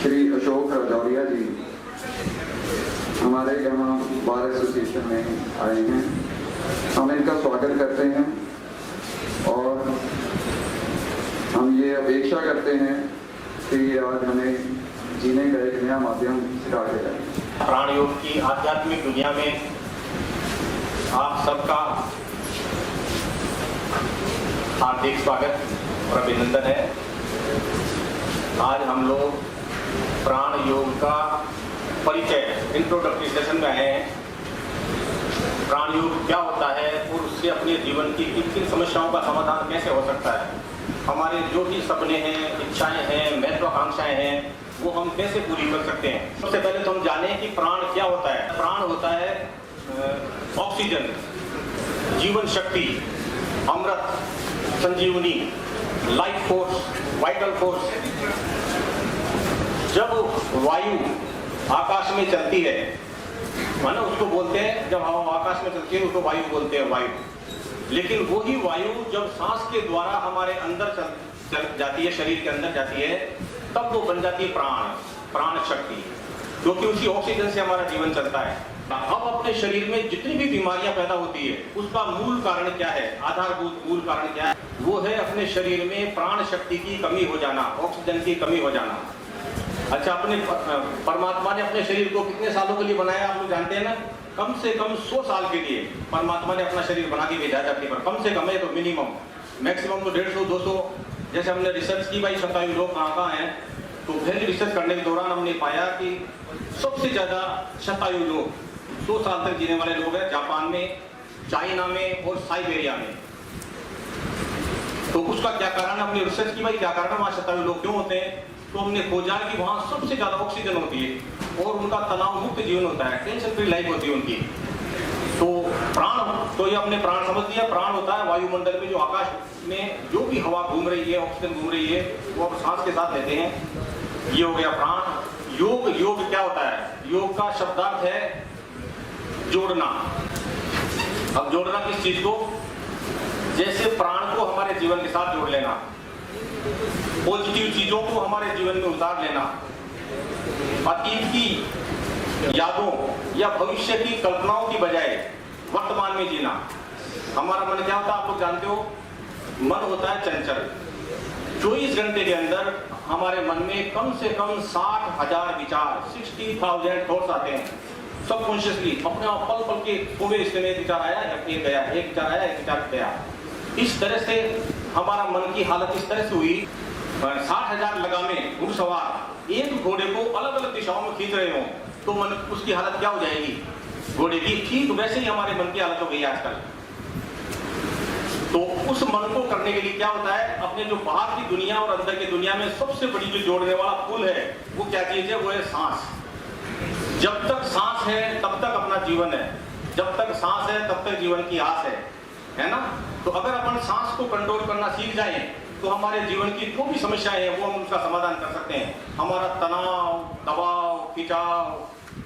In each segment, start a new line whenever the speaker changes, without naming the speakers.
श्री अशोक राजौरिया जी हमारे यहाँ bar association में आए हैं। हम इनका स्वागत करते हैं और हम ये अपेक्षा करते हैं कि आज हमें जीने का एक नया माध्यम सिखा के जाए।
प्राण योग की आध्यात्मिक दुनिया में आप सबका हार्दिक स्वागत और अभिनंदन है। आज हम लोग प्राण योग का परिचय इंट्रोडक्टरी सेशन में आए हैं। प्राण योग क्या होता है और उससे अपने जीवन की किन किन समस्याओं का समाधान कैसे हो सकता है, हमारे जो भी सपने हैं, इच्छाएं हैं, महत्वाकांक्षाएं हैं, वो हम कैसे पूरी कर सकते हैं। सबसे पहले तो हम जानें कि प्राण क्या होता है। प्राण होता है ऑक्सीजन, जीवन शक्ति, अमृत, संजीवनी, लाइफ फोर्स, वाइटल फोर्स। जब वायु आकाश में चलती है, मानो उसको बोलते हैं, जब हवा आकाश में चलती है उसको वायु बोलते हैं, वायु। लेकिन वही वायु जब सांस के द्वारा हमारे अंदर चल जाती है, शरीर के अंदर जाती है, तब वो बन जाती है प्राण शक्ति, क्योंकि उसी ऑक्सीजन से हमारा जीवन चलता है। अब अपने शरीर में जितनी भी बीमारियां पैदा होती है उसका मूल कारण क्या है, आधारभूत मूल कारण क्या है? वो है अपने शरीर में प्राण शक्ति की कमी हो जाना, ऑक्सीजन की कमी हो जाना। अच्छा, अपने परमात्मा ने अपने शरीर को कितने सालों के लिए बनाया आप लोग जानते हैं ना? कम से कम 100 साल के लिए परमात्मा ने अपना शरीर बना के भेजा धरती पर। कम से कम है तो मिनिमम, मैक्सिमम तो 150, 200। जैसे हमने रिसर्च की भाई शतायु लोग कहाँ हैं, तो फिर रिसर्च करने के दौरान हमने पाया कि सबसे ज्यादा शतायु लोग 100 साल तक जीने वाले लोग हैं जापान में, चाइना में और साइबेरिया में। तो उसका क्या कारण, हमने रिसर्च की भाई क्या कारण वहाँ शतायु लोग क्यों होते हैं? तो हमने खोजा कि वहाँ सबसे ज्यादा ऑक्सीजन होती है और उनका तनाव मुक्त जीवन होता है, टेंशन फ्री लाइफ होती है उनकी। तो प्राण, तो ये हमने प्राण समझ लिया। प्राण होता है वायुमंडल में जो आकाश में जो भी हवा घूम रही है, ऑक्सीजन घूम रही है, वो आप सांस के साथ लेते हैं। ये हो गया प्राण। योग क्या होता है? योग का शब्दार्थ है जोड़ना। अब जोड़ना किस चीज को? जैसे प्राण को हमारे जीवन के साथ जोड़ लेना, पॉजिटिव चीजों को हमारे जीवन में उतार लेना, अतीत की यादों या भविष्य की कल्पनाओं की बजाय वर्तमान में जीना। हमारा मन क्या होता है आप लोग जानते हो? मन होता है चंचल। 24 घंटे के अंदर हमारे मन में कम से कम 60,000 विचार, 60,000 थॉट्स आते हैं सबकॉन्शियसली। अपने आप पल पल के पूरे इसमें एक विचार आया, एक गया, एक विचार आया, एक विचार गया। इस तरह से हमारा मन की हालत इस तरह से हुई। 60,000 लगामे घुड़सवार एक घोड़े को अलग अलग दिशाओं में खींच रहे हो तो मन, उसकी हालत क्या हो जाएगी घोड़े की? ठीक वैसे ही हमारे मन की हालत हो गई आजकल। तो उस मन को करने के लिए क्या होता है, अपने जो बाहर की दुनिया और अंदर की दुनिया में सबसे बड़ी जो जोड़ने वाला पुल है वो क्या चीज है? वो है सांस। जब तक सांस है तब तक अपना जीवन है, जब तक सांस है तब तक जीवन की आस है ना? तो अगर अपन सांस को कंट्रोल करना सीख जाए तो हमारे जीवन की जो भी समस्याएं हैं वो हम उसका समाधान कर सकते हैं। हमारा तनाव, दबाव, खिंचाव,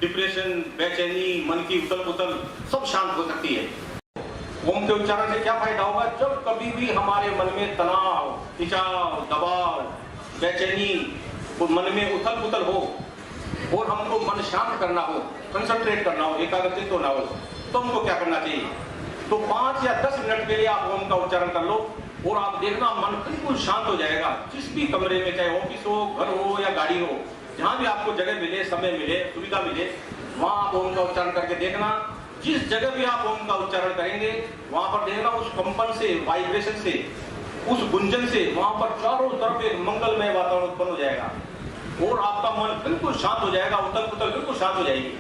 डिप्रेशन, बेचैनी, मन की उथल पुथल सब शांत हो सकती है। ओम के उच्चारण से क्या फायदा होगा? जब कभी भी हमारे मन में तनाव, खिंचाव, दबाव, बेचैनी, मन में उथल पुथल हो और हमको मन शांत करना हो, कंसंट्रेट करना हो, एकाग्रचित्त होना हो, तो हमको क्या करना चाहिए? तो 5 या 10 मिनट के लिए आप ओम का उच्चारण कर लो और आप देखना मन बिल्कुल शांत हो जाएगा। जिस भी कमरे में, चाहे ऑफिस हो, घर हो या गाड़ी हो, जहां भी आपको जगह मिले, समय मिले, सुविधा मिले, वहां आप ओम का उच्चारण करके देखना। जिस जगह भी आप ओम का उच्चारण करेंगे वहां पर देखना उस कंपन से, वाइब्रेशन से, उस गुंजन से वहां पर चारों तरफ एक मंगलमय वातावरण उत्पन्न हो जाएगा और आपका मन बिल्कुल शांत हो जाएगा, उथल पुथल बिल्कुल शांत हो जाएगी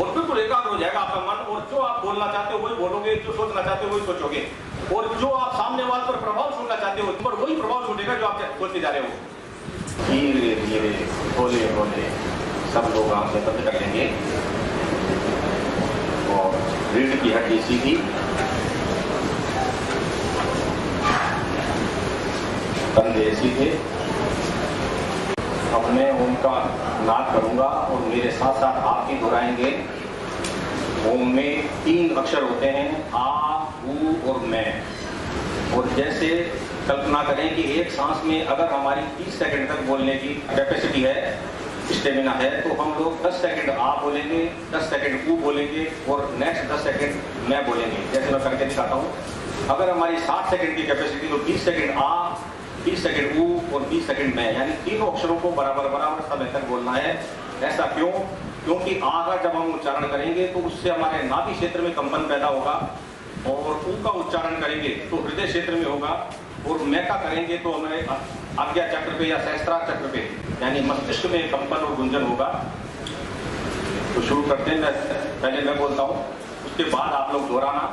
और बिल्कुल एकाग्र हो जाएगा आपका मन। और जो आप बोलना चाहते हो वही बोलोगे, जो सोचना चाहते हो वही सोचोगे और जो आप सामने वाले पर प्रभाव छोड़ना चाहते हो पर वही प्रभाव छूटेगा जो आप सोचते जा रहे हो। धीरे धीरे, होले होले सब लोग आंखें बंद कर लेंगे और रीढ़ की हड्डी सीधी, कंधे सीधे। अब मैं ओम का नाद करूंगा और मेरे साथ साथ आप भी दोहराएंगे। ओम में 3 अक्षर होते हैं, आ, ऊ और मैं। और जैसे कल्पना करें कि एक सांस में अगर हमारी 30 सेकंड तक बोलने की कैपेसिटी है स्टेमिना है तो हम लोग 10 सेकंड आ बोलेंगे, 10 सेकंड ऊ बोलेंगे और नेक्स्ट 10 सेकंड मैं बोलेंगे। जैसे मैं करके दिखाता हूँ। अगर हमारी 60 सेकंड की कैपेसिटी तो 20 सेकंड आ, 20 सेकंड ऊ और 20 सेकंड मैं, यानी तीनों अक्षरों को बराबर बराबर समय तक बोलना है। ऐसा क्यों? क्योंकि आ का जब हम उच्चारण करेंगे तो उससे हमारे नाभि क्षेत्र में कंपन पैदा होगा, और ऊ का उच्चारण करेंगे तो हृदय क्षेत्र में होगा, और मैं का करेंगे तो हमारे आज्ञा चक्र पे या सहस्त्रार चक्र पे यानी मस्तिष्क में कंपन और गुंजन होगा। तो शुरू करते हैं। पहले मैं बोलता हूँ, उसके बाद आप लोग दोहराना।